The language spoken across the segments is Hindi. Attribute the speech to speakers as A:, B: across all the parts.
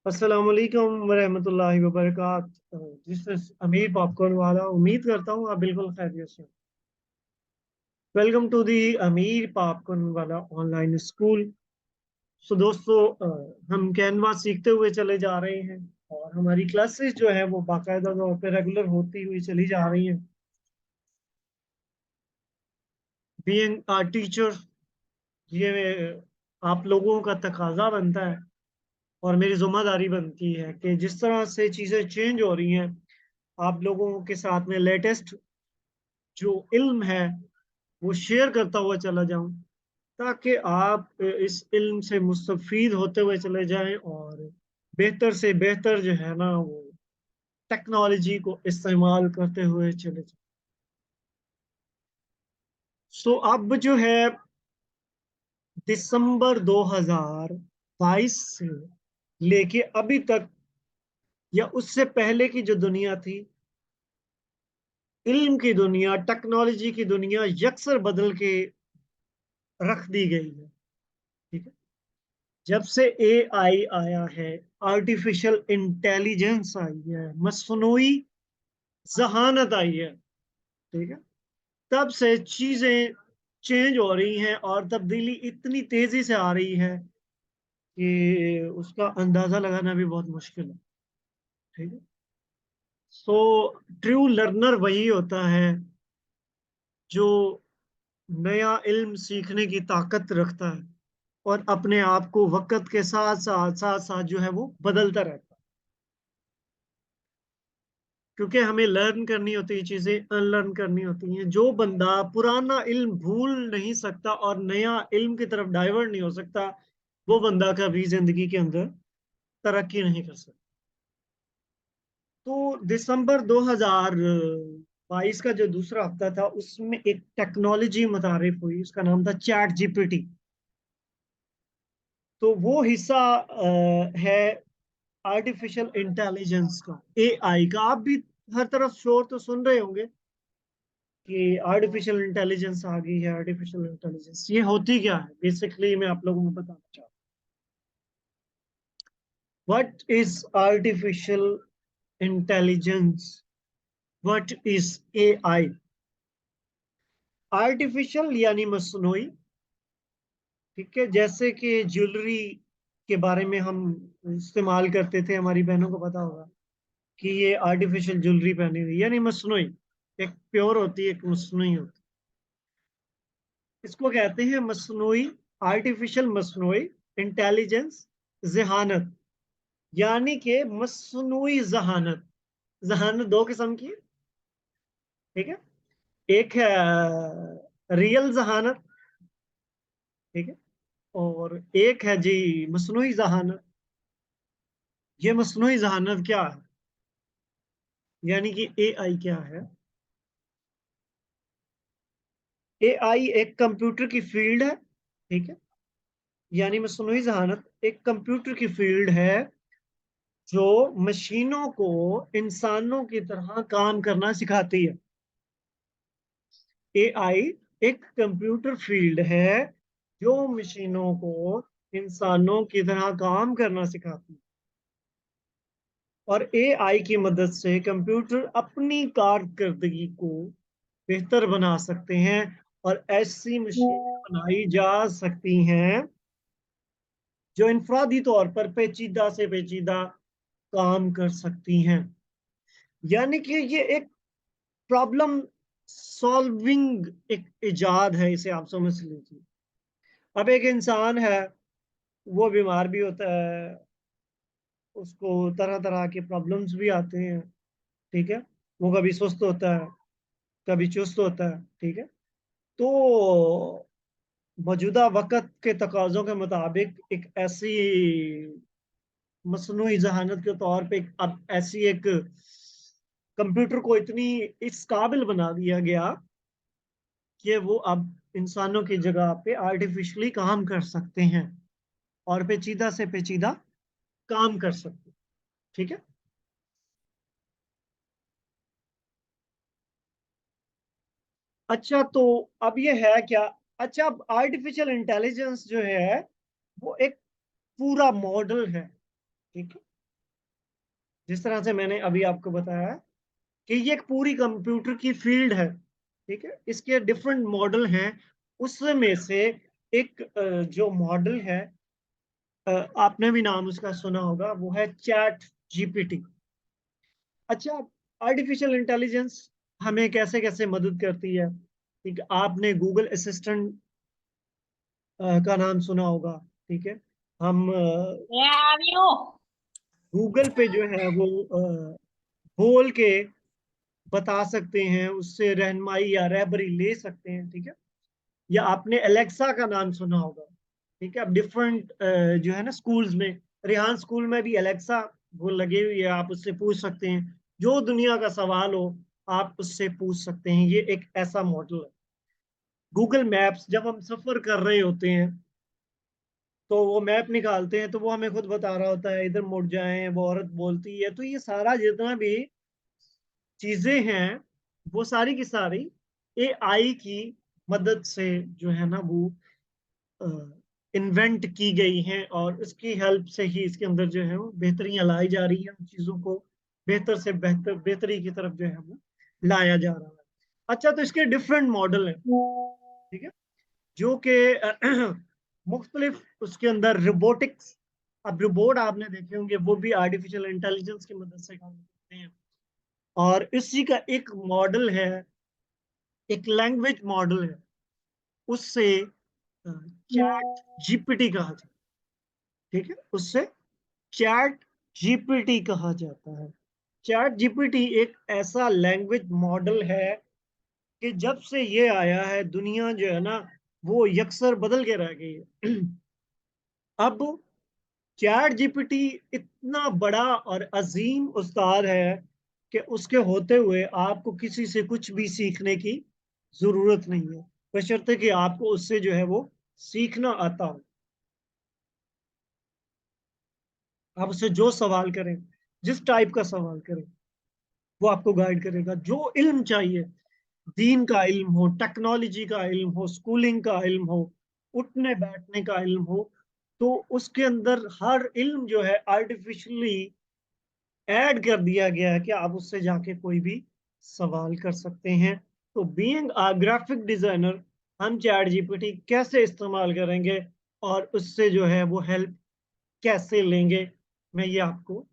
A: अस्सलाम वालेकुम वरहमतुल्लाहि वबरकात। दिस इज अमीर पॉपकॉर्न वाला। उम्मीद करता हूँ आप बिल्कुल खैरियत से। वेलकम टू दी अमीर पॉपकॉर्न वाला ऑनलाइन स्कूल। सो दोस्तों, हम कैनवा सीखते हुए चले जा रहे हैं और हमारी क्लासेस जो है वो बाकायदा तौर पे रेगुलर होती हुई चली जा रही हैं। बीइंग अ टीचर, ये आप लोगों का तकाजा बनता है और मेरी जिम्मेदारी बनती है कि जिस तरह से चीज़ें चेंज हो रही हैं, आप लोगों के साथ में लेटेस्ट जो इल्म है वो शेयर करता हुआ चला जाऊं, ताकि आप इस इल्म से मुस्तफीद होते हुए चले जाएं और बेहतर से बेहतर जो है ना वो टेक्नोलॉजी को इस्तेमाल करते हुए चले जाएं। सो अब जो है दिसंबर 2022 से लेके अभी तक या उससे पहले की जो दुनिया थी, इल्म की दुनिया, टेक्नोलॉजी की दुनिया यकसर बदल के रख दी गई है। ठीक है। जब से एआई आया है, आर्टिफिशियल इंटेलिजेंस आई है, मसनूई जहानत आई है, ठीक है, तब से चीजें चेंज हो रही हैं और तब्दीली इतनी तेजी से आ रही है कि उसका अंदाजा लगाना भी बहुत मुश्किल है। ठीक है। सो ट्रू लर्नर वही होता है जो नया इल्म सीखने की ताकत रखता है और अपने आप को वक्त के साथ साथ जो है वो बदलता रहता है। क्योंकि हमें लर्न करनी होती है, चीजें अनलर्न करनी होती हैं। जो बंदा पुराना इल्म भूल नहीं सकता और नया इल्म की तरफ डाइवर्ट नहीं हो सकता, वो बंदा कभी जिंदगी के अंदर तरक्की नहीं कर सकता। तो दिसंबर 2022 का जो दूसरा हफ्ता था उसमें एक टेक्नोलॉजी मुतारिफ हुई, उसका नाम था चैट जीपीटी। तो वो हिस्सा है आर्टिफिशियल इंटेलिजेंस का, एआई का। आप भी हर तरफ शोर तो सुन रहे होंगे कि आर्टिफिशियल इंटेलिजेंस आ गई है। आर्टिफिशियल इंटेलिजेंस ये होती क्या है, बेसिकली मैं आप लोगों को बताना चाहता हूँ। What is artificial intelligence? What is AI? Artificial यानी मसनूई। ठीक है। जैसे कि ज्वेलरी के बारे में हम इस्तेमाल करते थे, हमारी बहनों को पता होगा कि ये आर्टिफिशियल ज्वेलरी पहनी हुई, यानी मसनूई। एक प्योर होती है, एक मसनूई होती है। इसको कहते हैं मसनूई, आर्टिफिशियल मसनूई इंटेलिजेंस, जहानत। यानी कि मसनूई जहानत। जहानत दो किस्म की है, ठीक है। एक है रियल जहानत, ठीक है, और एक है जी मसनूई जहानत। ये मसनूई जहानत क्या है, यानी कि एआई क्या है? एआई एक कंप्यूटर की फील्ड है, ठीक है। यानी मसनूई जहानत एक कंप्यूटर की फील्ड है जो मशीनों को इंसानों की तरह काम करना सिखाती है। एआई एक कंप्यूटर फील्ड है जो मशीनों को इंसानों की तरह काम करना सिखाती है। और एआई की मदद से कंप्यूटर अपनी कारकर्दगी को बेहतर बना सकते हैं और ऐसी मशीनें बनाई जा सकती हैं जो इंफरादी तौर पर पेचीदा से पेचीदा काम कर सकती हैं। यानी कि ये एक प्रॉब्लम सॉल्विंग एक इजाद है, इसे आप समझ लीजिए। अब एक इंसान है, वो बीमार भी होता है, उसको तरह तरह के प्रॉब्लम्स भी आते हैं, ठीक है। वो कभी सुस्त होता है, कभी चुस्त होता है, ठीक है। तो मौजूदा वक्त के तकाजों के मुताबिक एक ऐसी मसनूई जहानत के तौर पे अब ऐसी एक कंप्यूटर को इतनी इस काबिल बना दिया गया कि वो अब इंसानों की जगह पे आर्टिफिशियली काम कर सकते हैं और पेचीदा से पेचीदा काम कर सकते हैं, ठीक है। अच्छा, तो अब ये है क्या? अच्छा, अब आर्टिफिशियल इंटेलिजेंस जो है वो एक पूरा मॉडल है, ठीक है। जिस तरह से मैंने अभी आपको बताया कि ये एक पूरी कंप्यूटर की फील्ड है, ठीक है। इसके डिफरेंट मॉडल हैं, उसमें से एक जो मॉडल है, आपने भी नाम उसका सुना होगा, वो है चैट जीपीटी। अच्छा, आर्टिफिशियल इंटेलिजेंस हमें कैसे कैसे मदद करती है, ठीक है। आपने गूगल असिस्टेंट का नाम सुना होगा, ठीक है। हम
B: Yeah, you.
A: गूगल पे जो है वो बोल के बता सकते हैं, उससे रहनुमाई या रहबरी ले सकते हैं, ठीक है। या आपने एलेक्सा का नाम सुना होगा, ठीक है। अब डिफरेंट जो है ना स्कूल्स में, रिहान स्कूल में भी एलेक्सा वो लगे हुई है, आप उससे पूछ सकते हैं जो दुनिया का सवाल हो, आप उससे पूछ सकते हैं। ये एक ऐसा मॉडल है। गूगल मैप्स, जब हम सफर कर रहे होते हैं तो वो मैप निकालते हैं, तो वो हमें खुद बता रहा होता है इधर मुड़ जाएं, वो औरत बोलती है। तो ये सारा जितना भी चीजें हैं, वो सारी की सारी एआई की मदद से जो है ना वो इन्वेंट की गई हैं, और उसकी हेल्प से ही इसके अंदर जो है वो बेहतरियां लाई जा रही है, उन चीजों को बेहतर से बेहतर बेहतरी की तरफ जो है वो लाया जा रहा है। अच्छा, तो इसके डिफरेंट मॉडल हैं, ठीक है, जो कि मुख्तलिफ उसके अंदर रोबोटिक्स। अब रोबोट आपने देखे होंगे, वो भी आर्टिफिशियल इंटेलिजेंस की मदद से काम करते हैं। और इसी का एक मॉडल है, एक लैंग्वेज मॉडल है, उससे चैट जीपीटी कहा जाता है, ठीक है। उससे चैट जीपीटी कहा जाता है। चैट जीपीटी एक ऐसा लैंग्वेज मॉडल है कि जब से ये आया है, दुनिया जो है ना वो यकसर बदल के रह गई है। अब चैट जीपीटी इतना बड़ा और अजीम उस्ताद है कि उसके होते हुए आपको किसी से कुछ भी सीखने की जरूरत नहीं है, बशर्ते कि आपको उससे जो है वो सीखना आता हो। आप उससे जो सवाल करें, जिस टाइप का सवाल करें, वो आपको गाइड करेगा। जो इल्म चाहिए, दीन का इल्म हो, टेक्नोलॉजी का इल्म हो, स्कूलिंग का इल्म हो, उठने बैठने का इल्म हो, तो उसके अंदर हर इल्म जो है आर्टिफिशियली ऐड कर दिया गया है कि आप उससे जाके कोई भी सवाल कर सकते हैं। तो बीइंग अ ग्राफिक डिजाइनर, हम चैट जीपीटी कैसे इस्तेमाल करेंगे और उससे जो है वो हेल्प कैसे लेंगे, मैं ये आपको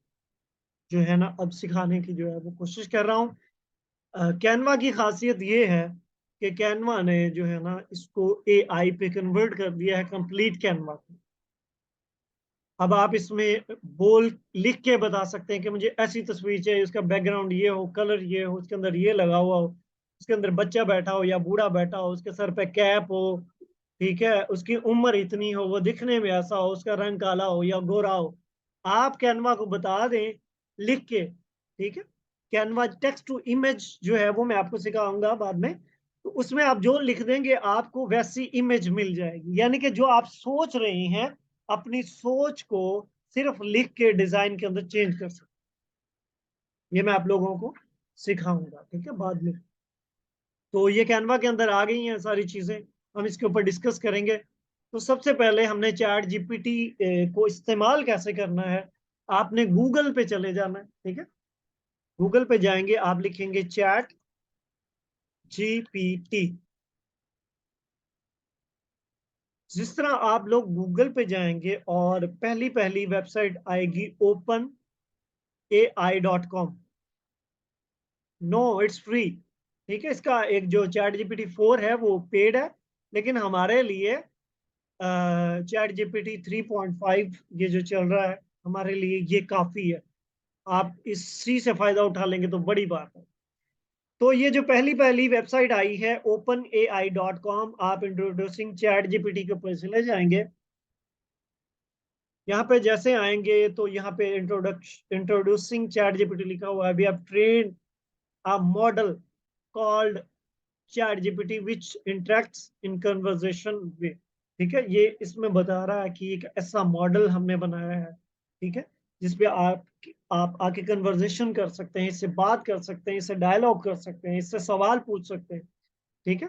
A: जो है ना अब सिखाने की जो है वो कोशिश कर रहा हूँ। कैनवा की खासियत ये है कि कैनवा ने जो है ना इसको एआई पे कन्वर्ट कर दिया है, कंप्लीट कैनवा को। अब आप इसमें बोल लिख के बता सकते हैं कि मुझे ऐसी तस्वीर चाहिए, उसका बैकग्राउंड ये हो, कलर ये हो, उसके अंदर ये लगा हुआ हो, उसके अंदर बच्चा बैठा हो या बूढ़ा बैठा हो, उसके सर पे कैप हो, ठीक है, उसकी उम्र इतनी हो, वो दिखने में ऐसा हो, उसका रंग काला हो या गोरा हो। आप कैनवा को बता दें लिख के, ठीक है। कैनवा टेक्स्ट टू इमेज जो है वो मैं आपको सिखाऊंगा बाद में। तो उसमें आप जो लिख देंगे आपको वैसी इमेज मिल जाएगी, यानी कि जो आप सोच रहे हैं, अपनी सोच को सिर्फ लिख के डिजाइन के अंदर चेंज कर सकते हैं। ये मैं आप लोगों को सिखाऊंगा, ठीक है, बाद में। तो ये कैनवा के अंदर आ गई हैं सारी चीजें, हम इसके ऊपर डिस्कस करेंगे। तो सबसे पहले हमने चैट जीपीटी को इस्तेमाल कैसे करना है, आपने गूगल पे चले जाना है, ठीक है। गूगल पे जाएंगे, आप लिखेंगे चैट जीपीटी। जिस तरह आप लोग गूगल पे जाएंगे और पहली पहली वेबसाइट आएगी openai.com। नो, इट्स फ्री, ठीक है। इसका एक जो चैट जीपीटी 4 है वो पेड है, लेकिन हमारे लिए चैट जीपीटी 3.5 ये जो चल रहा है, हमारे लिए ये काफी है। आप इसी से फायदा उठा लेंगे तो बड़ी बात है। तो ये जो पहली पहली वेबसाइट आई है openai.com, आप इंट्रोड्यूसिंग चैट जीपीटी के ऊपर चले जाएंगे। यहाँ पे जैसे आएंगे तो यहाँ पे इंट्रोड्यूसिंग चैट जीपीटी लिखा हुआ है। We have train a model called ChatGPT which interacts in conversation way, ठीक है। ये इसमें बता रहा है कि एक ऐसा मॉडल हमने बनाया है, ठीक है, जिसपे आप आके कन्वर्सेशन कर सकते हैं, इससे बात कर सकते हैं, इससे डायलॉग कर सकते हैं, इससे सवाल पूछ सकते हैं, ठीक है।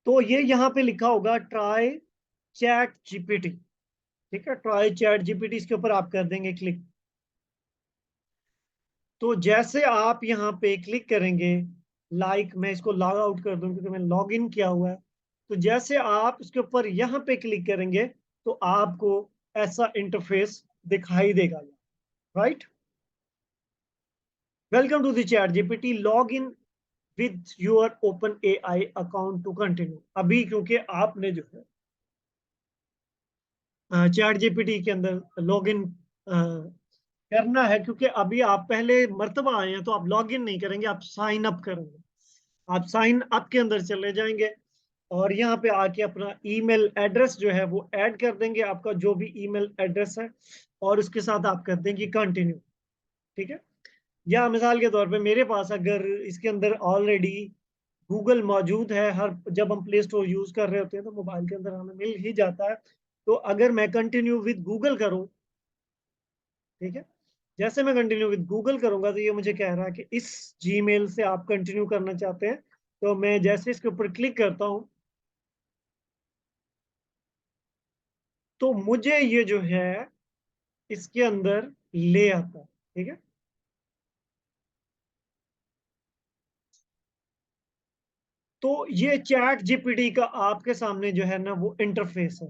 A: तो ये यहाँ पे लिखा होगा ट्राई चैट जीपीटी, ठीक है। ट्राई चैट जीपीटी, इसके ऊपर आप कर देंगे क्लिक। तो जैसे आप यहाँ पे क्लिक करेंगे, मैं इसको लॉग आउट कर दूं क्योंकि मैंने लॉग इन किया हुआ है। तो जैसे आप इसके ऊपर यहाँ पे क्लिक करेंगे तो आपको ऐसा इंटरफेस दिखाई देगा, right. Welcome to the ChatGPT, log in with your OpenAI account to continue. अभी क्योंकि आपने जो है चैट जीपीटी के अंदर लॉग इन करना है, क्योंकि अभी आप पहले मर्तबा आए हैं तो आप लॉग इन नहीं करेंगे, आप साइन अप करेंगे। आप साइन अप के अंदर चले जाएंगे और यहाँ पे आके अपना ईमेल एड्रेस जो है वो ऐड कर देंगे, आपका जो भी ईमेल एड्रेस है, और उसके साथ आप कर देंगे कंटिन्यू। ठीक है। या मिसाल के तौर पे मेरे पास अगर इसके अंदर ऑलरेडी गूगल मौजूद है, हर जब हम प्ले स्टोर यूज कर रहे होते हैं तो मोबाइल के अंदर हमें मिल ही जाता है। तो अगर मैं कंटिन्यू विद गूगल करूं, ठीक है, जैसे मैं कंटिन्यू विद गूगल करूंगा तो ये मुझे कह रहा है कि इस जीमेल से आप कंटिन्यू करना चाहते हैं। तो मैं जैसे इसके ऊपर क्लिक करता हूं तो मुझे ये जो है इसके अंदर ले आता है। ठीक है। तो ये चैट जीपीटी का आपके सामने जो है ना वो इंटरफेस है।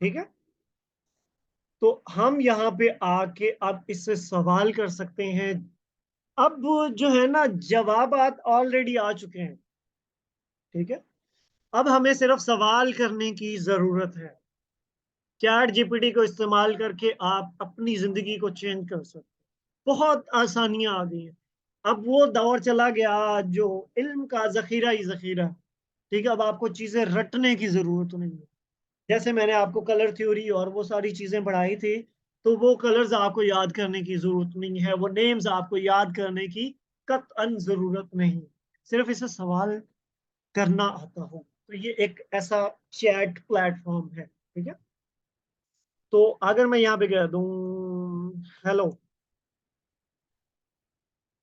A: ठीक है। तो हम यहाँ पे आके अब इससे सवाल कर सकते हैं। अब जो है ना जवाबात ऑलरेडी आ चुके हैं। ठीक है। अब हमें सिर्फ सवाल करने की जरूरत है। चैट जीपीटी को इस्तेमाल करके आप अपनी जिंदगी को चेंज कर सकते हैं। बहुत आसानियां आ गई हैं। अब वो दौर चला गया जो इल्म का जखीरा ही जखीरा। ठीक है। अब आपको चीजें रटने की जरूरत नहीं है। जैसे मैंने आपको कलर थ्योरी और वो सारी चीजें पढ़ाई थी, तो वो कलर्स आपको याद करने की जरूरत नहीं है, वो नेम्स आपको याद करने की कतअन जरूरत नहीं। सिर्फ इसे सवाल करना आता हो। तो ये एक ऐसा चैट प्लेटफॉर्म है। ठीक है। तो अगर मैं यहाँ पे कह दूं हेलो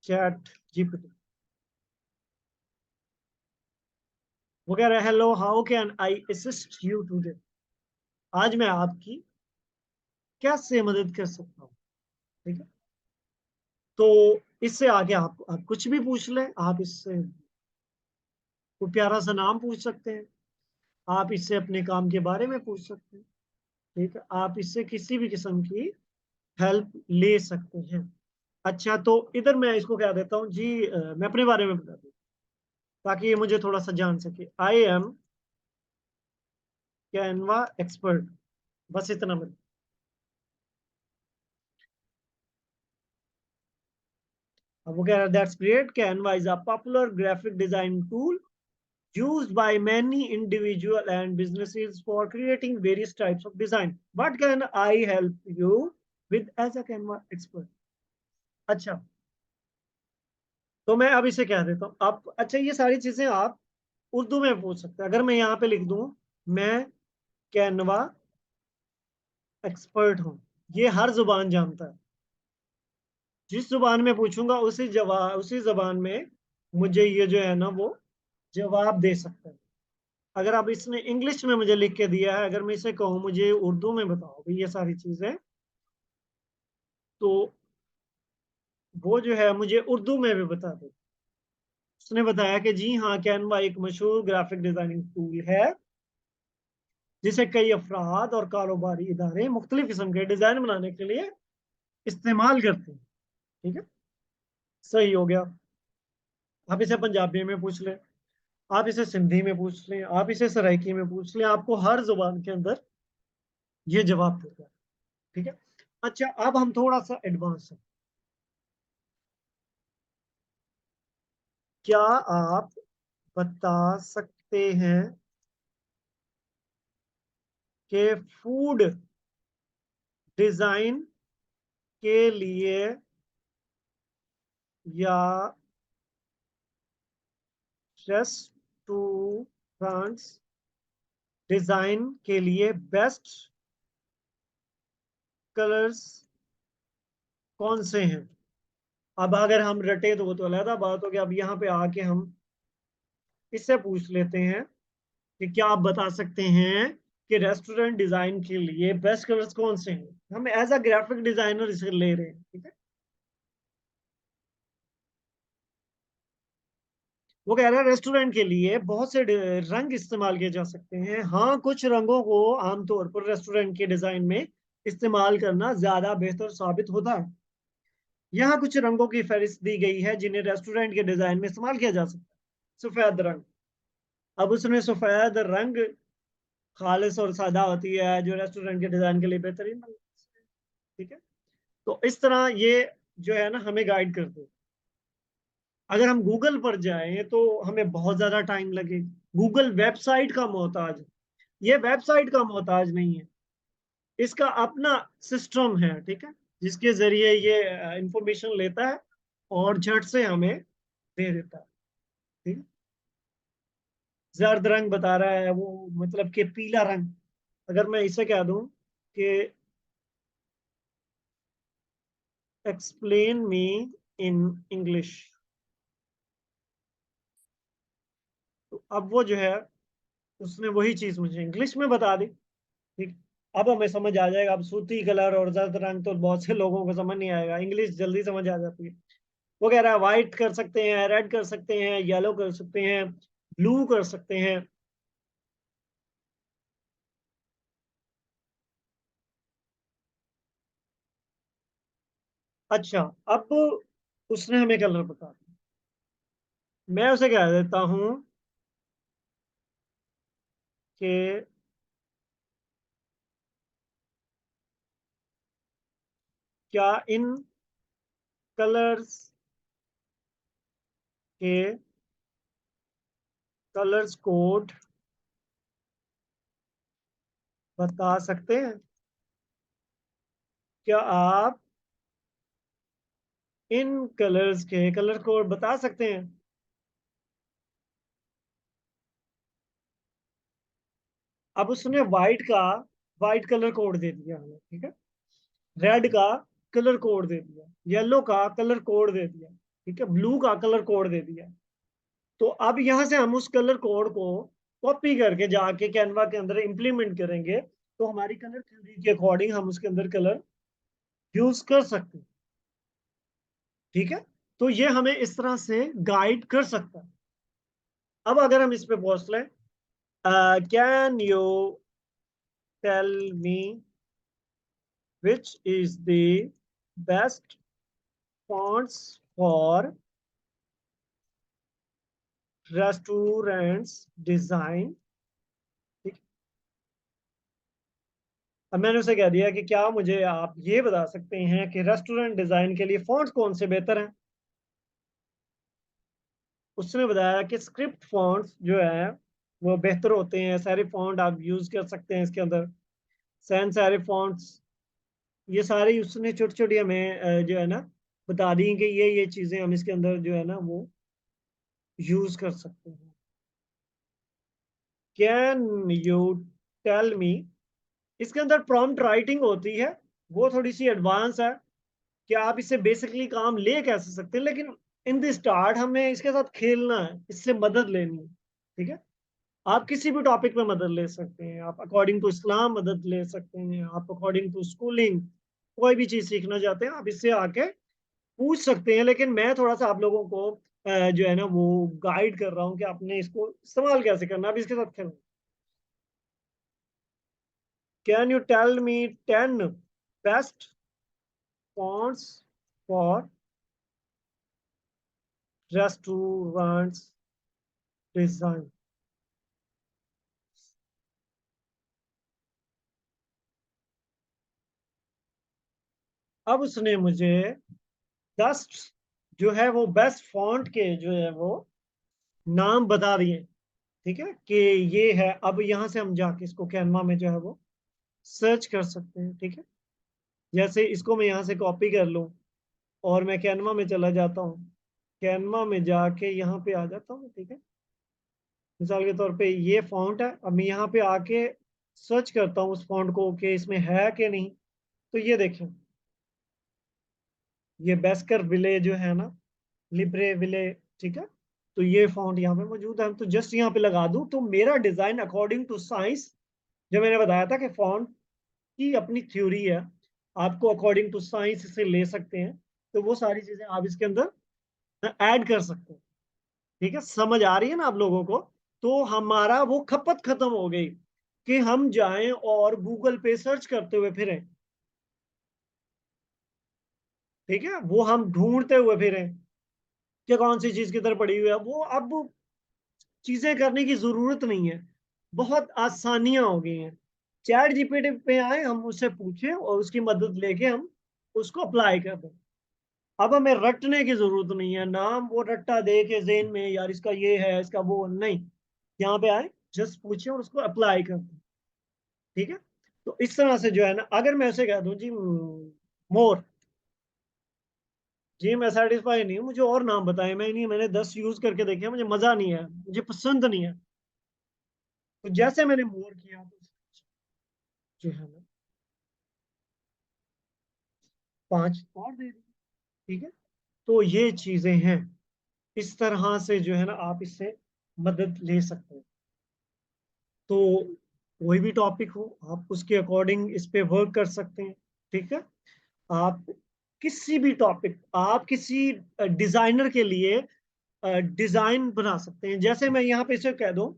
A: चैट जीपीटी, वो कह रहा है hello how can I assist you today. आज मैं आपकी कैसे मदद कर सकता हूँ। ठीक है। तो इससे आगे आप कुछ भी पूछ लें। आप इससे कोई प्यारा सा नाम पूछ सकते हैं। आप इससे अपने काम के बारे में पूछ सकते हैं। ठीक है। आप इससे किसी भी किस्म की हेल्प ले सकते हैं। अच्छा, तो इधर मैं इसको कह देता हूँ जी, मैं अपने बारे में बता दूँ ताकि ये मुझे थोड़ा सा जान सके। आई एम कैनवा एक्सपर्ट, बस इतना मैं। अब वो कह रहा है that's great, Canva is a popular graphic design tool used by many individual and businesses for creating various types of design. What can I help you with as a Canva expert? अच्छा, तो मैं अब इसे कह देता हूँ। आप अच्छा, ये सारी चीजें आप उर्दू में पूछ सकते हैं। अगर मैं यहाँ पे लिख दूं मैं कैनवा एक्सपर्ट हूँ, ये हर जुबान जानता है। जिस जुबान में पूछूंगा उसी जबान में मुझे ये जो है ना वो जवाब दे सकता है। अगर आप इसने इंग्लिश में मुझे लिख के दिया है, अगर मैं इसे कहूँ मुझे उर्दू में बताओ भाई ये सारी चीजें, तो वो जो है मुझे उर्दू में भी बता दे। उसने बताया कि जी हाँ, कैनवा एक मशहूर ग्राफिक डिजाइनिंग टूल है जिसे कई अफराद और कारोबारी इदारे मुख्तलिफ किस्म के डिजाइन बनाने के लिए इस्तेमाल करते हैं। ठीक है। सही हो गया। आप इसे पंजाबी में पूछ लें, आप इसे सिंधी में पूछ लें, आप इसे सराइकी में पूछ लें, आपको हर जुबान के अंदर ये जवाब देगा। ठीक है। अच्छा, अब हम थोड़ा सा एडवांस हैं। क्या आप बता सकते हैं कि फूड डिजाइन के लिए या रेस्टोरेंट्स डिजाइन के लिए बेस्ट कलर्स कौन से हैं? अब अगर हम रटे तो वो तो अलग बात हो गया। अब यहाँ पे आके हम इससे पूछ लेते हैं कि क्या आप बता सकते हैं कि रेस्टोरेंट डिजाइन के लिए बेस्ट कलर्स कौन से हैं। हम एज अ ग्राफिक डिजाइनर इसे ले रहे हैं, ठीक है। वो कह रहा है रेस्टोरेंट के लिए बहुत से रंग इस्तेमाल किए जा सकते हैं। हाँ, कुछ रंगों को आमतौर पर रेस्टोरेंट के डिजाइन में इस्तेमाल करना ज्यादा बेहतर साबित होता है। यहाँ कुछ रंगों की फहरिस्त दी गई है जिन्हें रेस्टोरेंट के डिजाइन में इस्तेमाल किया जा सकता है। सफेद रंग। अब उसने सफेद रंग खालिस और सादा होती है जो रेस्टोरेंट के डिजाइन के लिए बेहतरीन रंग है, ठीक है। तो इस तरह ये जो है ना हमें गाइड करते हैं। अगर हम गूगल पर जाएं तो हमें बहुत ज्यादा टाइम लगे। गूगल वेबसाइट का मोहताज है। ये वेबसाइट का मोहताज नहीं है। इसका अपना सिस्टम है, ठीक है, जिसके जरिए ये इंफॉर्मेशन लेता है और झट से हमें दे देता है, ठीक है। जर्द रंग बता रहा है वो, मतलब कि पीला रंग। अगर मैं इसे कह दूं कि एक्सप्लेन मी इन इंग्लिश, तो अब वो जो है उसने वही चीज मुझे इंग्लिश में बता दी, ठीक। अब हमें समझ आ जाएगा। अब सूती कलर और जर्द रंग तो बहुत से लोगों को समझ नहीं आएगा, इंग्लिश जल्दी समझ आ जाती है। वो कह रहा है व्हाइट कर सकते हैं, रेड कर सकते हैं, येलो कर सकते हैं, ब्लू कर सकते हैं। अच्छा, अब उसने हमें कलर बता दिया। मैं उसे कह देता हूं कि क्या इन कलर्स के कलर्स कोड बता सकते हैं? क्या आप इन कलर्स के कलर कोड बता सकते हैं? अब उसने व्हाइट कलर कोड दे दिया हमें, ठीक है। रेड का कलर कोड दे दिया, येलो का कलर कोड दे दिया, ठीक है, ब्लू का कलर कोड दे दिया। तो अब यहां से हम उस कलर कोड को कॉपी करके जाके कैनवा के अंदर इंप्लीमेंट करेंगे, तो हमारी कलर थ्योरी के अकॉर्डिंग हम उसके अंदर कलर यूज कर सकते हैं, ठीक है। तो ये हमें इस तरह से गाइड कर सकता है। अब अगर हम इस पे पहुंच लें, can you tell me which is the best fonts for restaurants design, ठीक। अब मैंने उसे कह दिया कि क्या मुझे आप ये बता सकते हैं कि रेस्टोरेंट डिजाइन के लिए फॉन्ट्स कौन से बेहतर हैं। उसने बताया कि स्क्रिप्ट फॉन्ट्स जो है वो बेहतर होते हैं, सारे फॉन्ट आप यूज कर सकते हैं इसके अंदर। सैन सारे फॉन्ट्स, ये सारी उसने छोटी छोटी हमें जो है ना बता दी कि ये चीजें हम इसके अंदर जो है ना वो यूज कर सकते हैं। कैन यू टेल मी, इसके अंदर प्रॉम्प्ट राइटिंग होती है, वो थोड़ी सी एडवांस है कि आप इससे बेसिकली काम ले कैसे सकते हैं, लेकिन इन द स्टार्ट हमें इसके साथ खेलना है, इससे मदद लेनी है, ठीक है। आप किसी भी टॉपिक में मदद ले सकते हैं। आप अकॉर्डिंग टू इस्लाम मदद ले सकते हैं, आप अकॉर्डिंग टू स्कूलिंग कोई भी चीज सीखना चाहते हैं आप इससे आके पूछ सकते हैं। लेकिन मैं थोड़ा सा आप लोगों को जो है ना वो गाइड कर रहा हूँ कि आपने इसको इस्तेमाल कैसे करना है। अब इसके साथ खेलना। Can you tell me 10 best fonts for restaurants design? अब उसने मुझे 10 जो है वो बेस्ट फॉन्ट के जो है वो नाम बता दिए, ठीक है, कि ये है। अब यहाँ से हम जाके इसको कैनवा में जो है वो सर्च कर सकते हैं, ठीक है। जैसे इसको मैं यहाँ से कॉपी कर लूँ और मैं कैनवा में चला जाता हूँ, कैनवा में जाके यहाँ पे आ जाता हूँ, ठीक है। मिसाल के तौर पे ये फॉन्ट है, अब मैं यहाँ पे आके सर्च करता हूँ उस फॉन्ट को कि इसमें है कि नहीं। तो ये देखें, ये बेस्कर विले जो है ना, लिब्रे विले, ठीक है। तो ये फॉन्ट यहाँ पे मौजूद है। तो जस्ट यहाँ पे लगा दूं तो मेरा डिजाइन अकॉर्डिंग टू साइंस जो मैंने बताया था कि फॉन्ट की अपनी थ्योरी है, आपको अकॉर्डिंग टू साइंस इसे ले सकते हैं, तो वो सारी चीजें आप इसके अंदर ऐड कर सकते हैं। ठीक है, समझ आ रही है ना आप लोगों को? तो हमारा वो खपत खत्म हो गई कि हम जाएं और गूगल पे सर्च करते हुए फिरें। ठीक है, वो हम ढूंढते हुए फिरें कि कौन सी चीज किधर पड़ी हुई है। वो अब चीजें करने की जरूरत नहीं है, बहुत आसानियां हो गई हैं। चैट जीपीटी पे आए, हम उससे पूछें और उसकी मदद लेके हम उसको अप्लाई कर दें। अब हमें रटने की जरूरत नहीं है, नाम वो रट्टा दे के जेन में, यार इसका ये है इसका वो नहीं। यहाँ पे आए, जस्ट पूछे और उसको अप्लाई कर दें। ठीक है, तो इस तरह से जो है ना, अगर मैं उसे कह दूं जी मोर, जी मैं सेटिस्फाई नहीं हूँ, मुझे और नाम बताएं, मैं नहीं, मैंने 10 यूज करके देखे, मुझे मजा नहीं है, मुझे पसंद नहीं है। तो जैसे मैंने मोर किया तो जो है ना 5 और दे दी। ठीक है, तो ये चीजें हैं, इस तरह से जो है ना आप इससे मदद ले सकते हैं। तो कोई भी टॉपिक हो, आप उसके अकॉर्डिंग इस पे वर्क कर सकते हैं। ठीक है, आप किसी भी टॉपिक, आप किसी डिजाइनर के लिए डिजाइन बना सकते हैं। जैसे मैं यहाँ पे इसे कह दूं,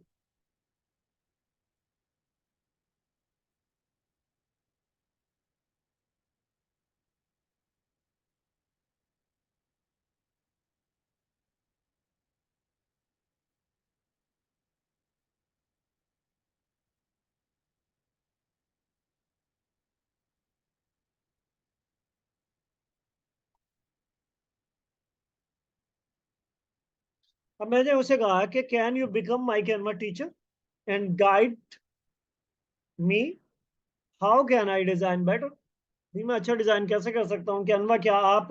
A: अब मैंने उसे कहा कि can you become my Canva teacher and guide me, how can I design better. मैं अच्छा डिजाइन कैसे कर सकता हूँ कैनवा, क्या आप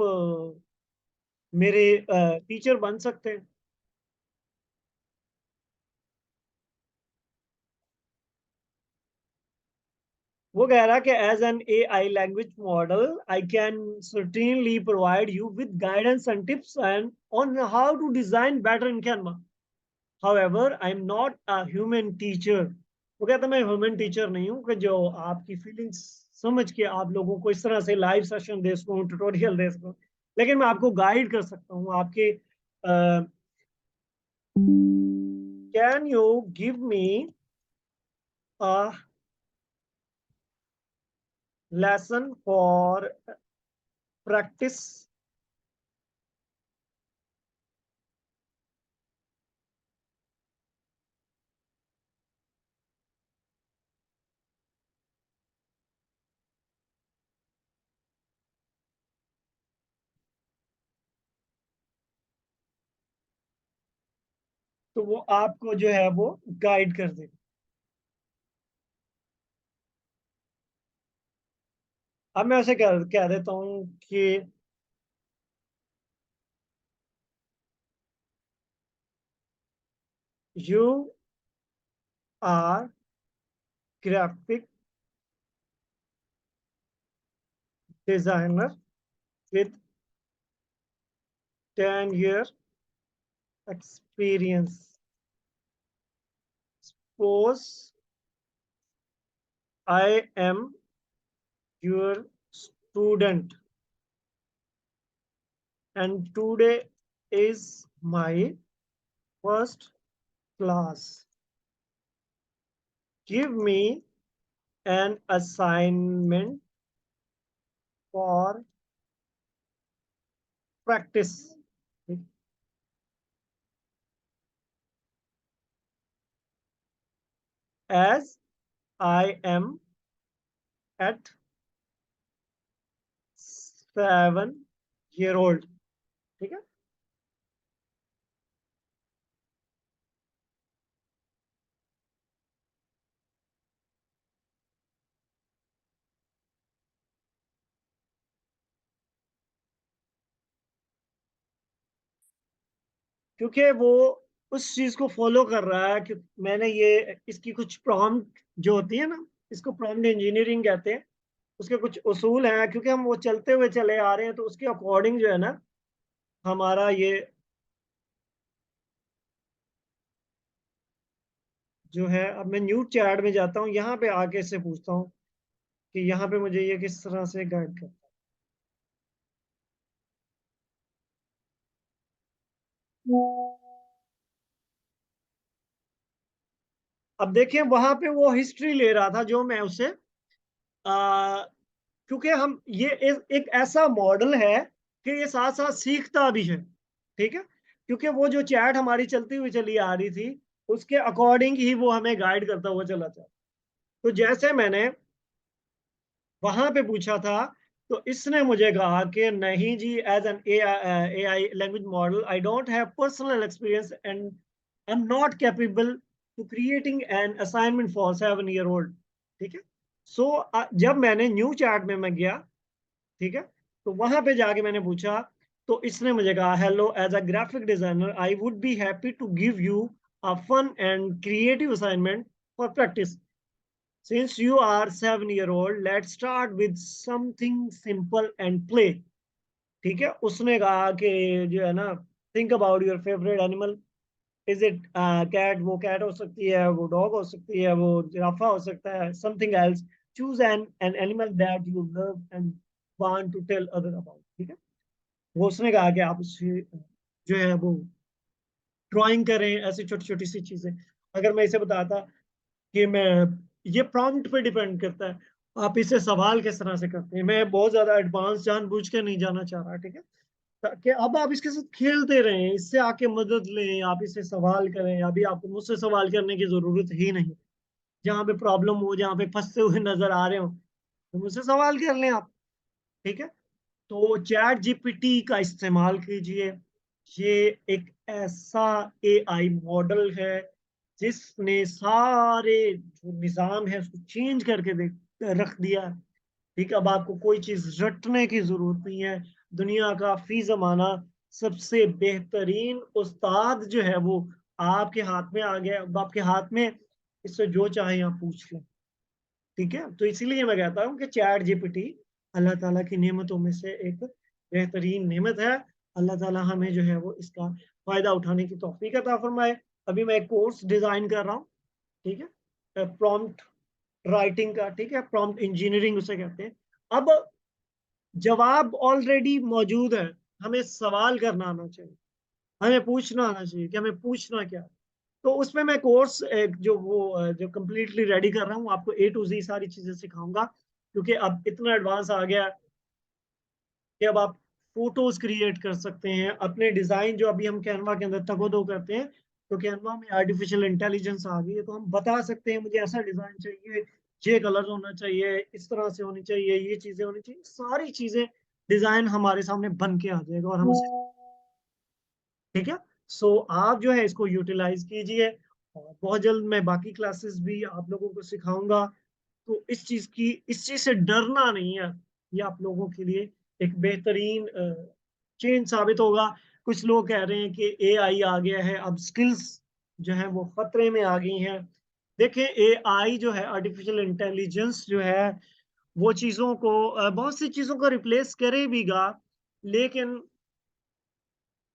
A: मेरे टीचर बन सकते हैं? वो कह रहा है कि as an AI language model I can certainly provide you with guidance and tips and on how to design better in Canva. However I am not a human teacher. वो कहता है मैं ह्यूमन टीचर नहीं हूँ कि जो आपकी फीलिंग्स समझ के आप लोगों को इस तरह से लाइव सेशन दे सकूँ, ट्यूटोरियल दे सकूँ, लेकिन मैं आपको गाइड कर सकता हूँ आपके। Can you give me a lesson for practice? तो वो आपको जो है वो गाइड कर देगा। अब मैं उसे कह देता हूँ कि you are graphic designer with 10 year experience. Suppose I am your student and today is my first class. Give me an assignment for practice. As I am at 7 year old. ठीक है, क्योंकि वो उस चीज को फॉलो कर रहा है कि मैंने ये इसकी कुछ प्रॉम्प्ट जो होती है ना, इसको प्रॉम्प्ट इंजीनियरिंग कहते हैं। उसके कुछ उसूल हैं, क्योंकि हम वो चलते हुए चले आ रहे हैं, तो उसके अकॉर्डिंग जो है ना हमारा ये जो है, अब मैं न्यू चैट में जाता हूँ, यहाँ पे आके इससे पूछता हूँ कि यहाँ पे मुझे ये किस तरह से गाइड करता है। अब देखिए वहां पे वो हिस्ट्री ले रहा था जो मैं उसे आ, क्योंकि हम ये एक ऐसा मॉडल है कि ये साथ साथ सीखता भी है। ठीक है, क्योंकि वो जो चैट हमारी चलती हुई चली आ रही थी उसके अकॉर्डिंग ही वो हमें गाइड करता हुआ चला था। तो जैसे मैंने वहां पे पूछा था तो इसने मुझे कहा कि नहीं जी, as an A I language model I don't have personal experience and I am not capable to creating an assignment for 7 year old. ठीक है। सो जब मैंने न्यू चैट में मैं गया, ठीक है, तो वहां पे जाके मैंने पूछा तो इसने मुझे कहा, hello, as a graphic designer I would be happy to give you a fun and creative assignment for practice. Since you are 7 year old, let's start with something simple and play. ठीक है, उसने कहा कि जो है ना, think about your favorite animal. Is it cat? वो cat हो सकती है, वो dog हो सकती है, वो जिराफा हो सकता है, something else. Choose an animal that you love and want to tell other about. ठीक है, वो उसने कहा कि आप उससे जो है वो ड्राइंग करें, ऐसी छोटी छोटी सी चीजें। अगर मैं इसे बताता कि मैं, ये प्रॉम्प्ट पे डिपेंड करता है आप इसे सवाल किस तरह से करते हैं। मैं बहुत ज्यादा एडवांस जानबूझ के नहीं जाना चाह रहा, ठीक है, ताकि अब आप इसके साथ खेलते रहें, इससे आके मदद लें, आप इसे सवाल करें। अभी आपको मुझसे सवाल करने की जरूरत ही नहीं। जहाँ पे प्रॉब्लम हो, जहाँ पे फंसते हुए नजर आ रहे हो, तो मुझसे सवाल कर लें आप। ठीक है, तो चैट जीपीटी का इस्तेमाल कीजिए। ये एक ऐसा एआई मॉडल है जिसने सारे जो निजाम है उसको चेंज करके रख दिया है। ठीक है, अब आपको कोई चीज रटने की जरूरत नहीं है। दुनिया का फी जमाना सबसे बेहतरीन उस्ताद जो है वो आपके हाथ में आ गया। अब आपके हाथ में, इससे जो चाहे आप पूछ लें। ठीक है, तो इसीलिए मैं कहता हूँ कि चैट जीपीटी अल्लाह ताला की नेमतों में से एक बेहतरीन नेमत है। अल्लाह ताला हमें जो है वो इसका फायदा उठाने की तौफीक अता फरमाए। अभी मैं एक कोर्स डिजाइन कर रहा हूँ। ठीक है, प्रॉम्प्ट राइटिंग का। ठीक है, प्रॉम्प्ट इंजीनियरिंग उसे कहते हैं। अब जवाब ऑलरेडी मौजूद है, हमें सवाल करना आना चाहिए, हमें पूछना आना चाहिए कि हमें पूछना क्या है। तो उसमें मैं कोर्स जो कंप्लीटली रेडी कर रहा हूँ, आपको ए टू जी सारी चीजें सिखाऊंगा। क्योंकि अब इतना एडवांस आ गया कि अब आप फोटोज क्रिएट कर सकते हैं अपने डिजाइन, जो अभी हम कैनवा के अंदर तगोदो करते हैं। तो कैनवा में आर्टिफिशियल इंटेलिजेंस आ गई है, तो हम बता सकते हैं मुझे ऐसा डिजाइन चाहिए, ये कलर होना चाहिए, इस तरह से होनी चाहिए, ये चीजें होनी चाहिए, सारी चीजें डिजाइन हमारे सामने बन के आ जाएगा और हम उसे। ठीक है, सो आप जो है इसको यूटिलाइज कीजिए। और बहुत जल्द मैं बाकी क्लासेस भी आप लोगों को सिखाऊंगा। तो इस चीज से डरना नहीं है। ये आप लोगों के लिए एक बेहतरीन चेंज साबित होगा। कुछ लोग कह रहे हैं कि एआई आ गया है, अब स्किल्स जो है वो खतरे में आ गई हैं। देखिए, एआई जो है, आर्टिफिशियल इंटेलिजेंस जो है, वो चीजों को बहुत सी चीजों को रिप्लेस करेगा, लेकिन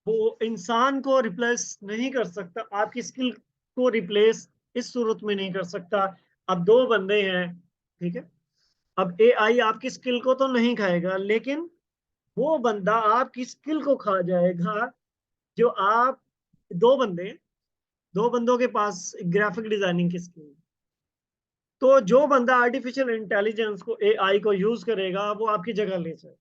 A: वो इंसान को रिप्लेस नहीं कर सकता, आपकी स्किल को रिप्लेस इस सूरत में नहीं कर सकता। अब दो बंदे हैं, ठीक है, अब एआई आपकी स्किल को तो नहीं खाएगा, लेकिन वो बंदा आपकी स्किल को खा जाएगा। जो आप, दो बंदे, दो बंदों के पास ग्राफिक डिजाइनिंग की स्किल, तो जो बंदा आर्टिफिशियल इंटेलिजेंस को, एआई को यूज करेगा, वो आपकी जगह ले जाए।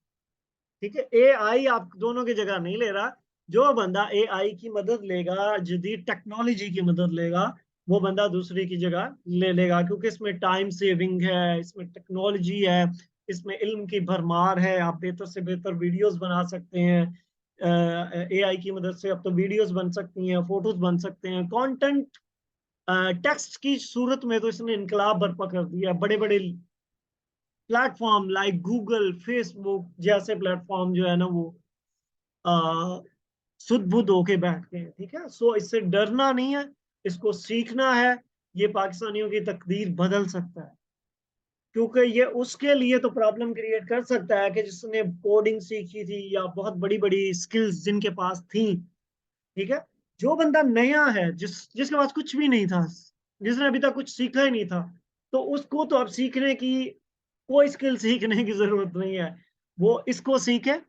A: ठीक है, एआई आप दोनों की जगह नहीं ले रहा। जो बंदा एआई की मदद लेगा, जदीद टेक्नोलॉजी की मदद लेगा, वो बंदा दूसरी की जगह ले लेगा, क्योंकि इसमें टाइम सेविंग है, इसमें टेक्नोलॉजी है, इसमें इल्म की भरमार है। आप बेहतर से बेहतर वीडियोस बना सकते हैं एआई की मदद से। अब तो वीडियोस बन सकती हैं, फोटोज बन सकते हैं, कंटेंट टेक्स्ट की सूरत में तो इसने इनकलाब बर्पा कर दिया। बड़े बड़े प्लेटफॉर्म लाइक गूगल, फेसबुक जैसे प्लेटफॉर्म जो है ना वो सुध बुध होके बैठ गए हैं। ठीक है, सो इससे डरना नहीं है, इसको सीखना है। ये पाकिस्तानियों की तकदीर बदल सकता है, क्योंकि ये उसके लिए तो प्रॉब्लम क्रिएट कर सकता है कि जिसने कोडिंग सीखी थी या बहुत बड़ी बड़ी स्किल्स जिनके पास थी। ठीक है, जो बंदा नया है, जिसके पास कुछ भी नहीं था, जिसने अभी तक कुछ सीखा ही नहीं था, तो उसको तो अब सीखने की कोई स्किल सीखने की ज़रूरत नहीं है। वो इसको सीखे,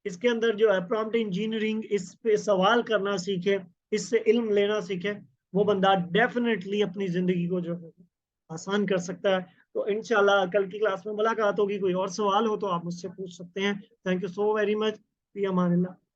A: इसके अंदर जो है प्रॉम्प्ट इंजीनियरिंग, इस पे सवाल करना सीखे, इससे इल्म लेना सीखे, वो बंदा डेफ़िनेटली अपनी ज़िंदगी को जो है आसान कर सकता है। तो इंशाल्लाह कल की क्लास में मुलाकात होगी। कोई और सवाल हो तो आप मुझसे पूछ सकते हैं। Thank you so very much. फी अमानिल्लाह।